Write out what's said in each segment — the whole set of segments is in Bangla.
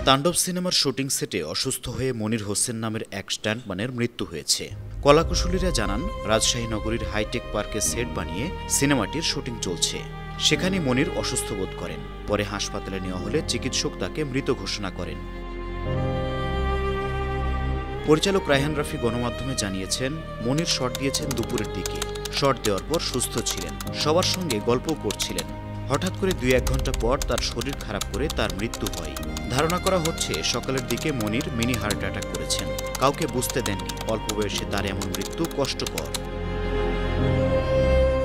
তাণ্ডব সিনেমার শুটিং সেটে অসুস্থ হয়ে মনির হোসেন নামের এক স্ট্যান্টম্যানের মৃত্যু হয়েছে। কলাকুশলীরা জানান, রাজশাহী নগরীর হাইটেক পার্কে সেট বানিয়ে সিনেমাটির শুটিং চলছে। সেখানে মনির অসুস্থ বোধ করেন। পরে হাসপাতালে নেওয়া হলে চিকিৎসক তাকে মৃত ঘোষণা করেন। পরিচালক রায়হান রাফি গণমাধ্যমে জানিয়েছেন, মনির শট দিয়েছেন দুপুরের দিকে। শট দেওয়ার পর সুস্থ ছিলেন, সবার সঙ্গে গল্পও করছিলেন। হঠাৎ করে 2-1 ঘন্টা পর তার শরীর খারাপ করে তার মৃত্যু হয়। ধারণা করা হচ্ছে সকালের দিকে মনির মিনি হার্ট অ্যাটাক করেছেন। কাউকে বুঝতে দেননি। অল্প বয়সে তার এমন মৃত্যু কষ্টকর।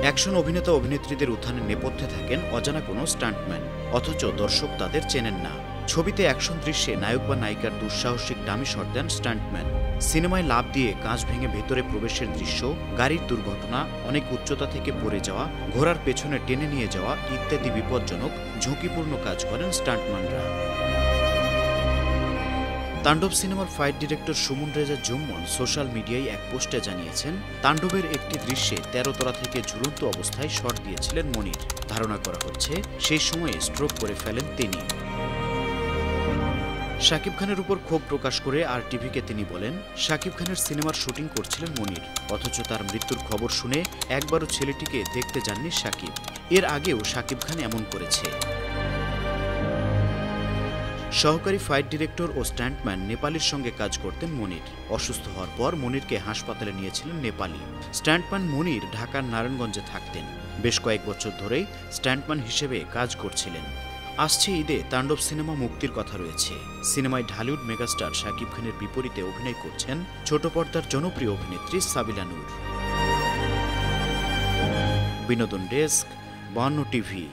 অ্যাকশন অভিনেতা অভিনেত্রীদের উত্থানের নেপথ্যে থাকেন অজানা কোনো স্টান্টম্যান, অথচ দর্শক তাদের চেনেন না। ছবিতে অ্যাকশন দৃশ্যে নায়ক বা নায়িকার দুঃসাহসিক ডামি শট দেন স্টান্টম্যান। সিনেমায় লাফ দিয়ে কাঁচ ভেঙে ভেতরে প্রবেশের দৃশ্য, গাড়ির দুর্ঘটনা, অনেক উচ্চতা থেকে পড়ে যাওয়া, ঘোড়ার পেছনে টেনে নিয়ে যাওয়া ইত্যাদি বিপজ্জনক ঝুঁকিপূর্ণ কাজ করেন স্টান্টম্যানরা। তাণ্ডব সিনেমার fight director Suman Reza Jummon social মিডিয়ায় এক পোস্টে জানিয়েছেন, তাণ্ডবের একটি দৃশ্যে 13 তলা থেকে ঝুলন্ত অবস্থায় শট দিয়েছিলেন মনির। ধারণা করা হচ্ছে সেই সময়ে স্ট্রোক করে ফেলেন তিনি। শাকিব খানের উপর ক্ষোভ প্রকাশ করে RTVকে তিনি বলেন, শাকিব খানের সিনেমার শুটিং করছিলেন মনির, অথচ তার মৃত্যুর খবর শুনে একবারও ছেলেটিকে দেখতে যাননি শাকিব। এর আগেও শাকিব খান এমন করেছে। সহকারী ফাইট ডিরেক্টর ও স্ট্যান্টম্যান নেপালির সঙ্গে কাজ করতেন মনির। অসুস্থ হওয়ার পর মনিরকে হাসপাতালে নিয়েছিলেন নেপালি। স্ট্যান্টম্যান মনির ঢাকার নারায়ণগঞ্জে থাকতেন। বেশ কয়েক বছর ধরেই স্ট্যান্টম্যান হিসেবে কাজ করছিলেন। আসছে ঈদে তাণ্ডব সিনেমা মুক্তির কথা রয়েছে। সিনেমায় ঢালিউড মেগাস্টার শাকিব খানের বিপরীতে অভিনয় করছেন ছোট পর্দার জনপ্রিয় অভিনেত্রী সাবিলা নূর। বিনোদন ডেস্ক, 52 টিভি।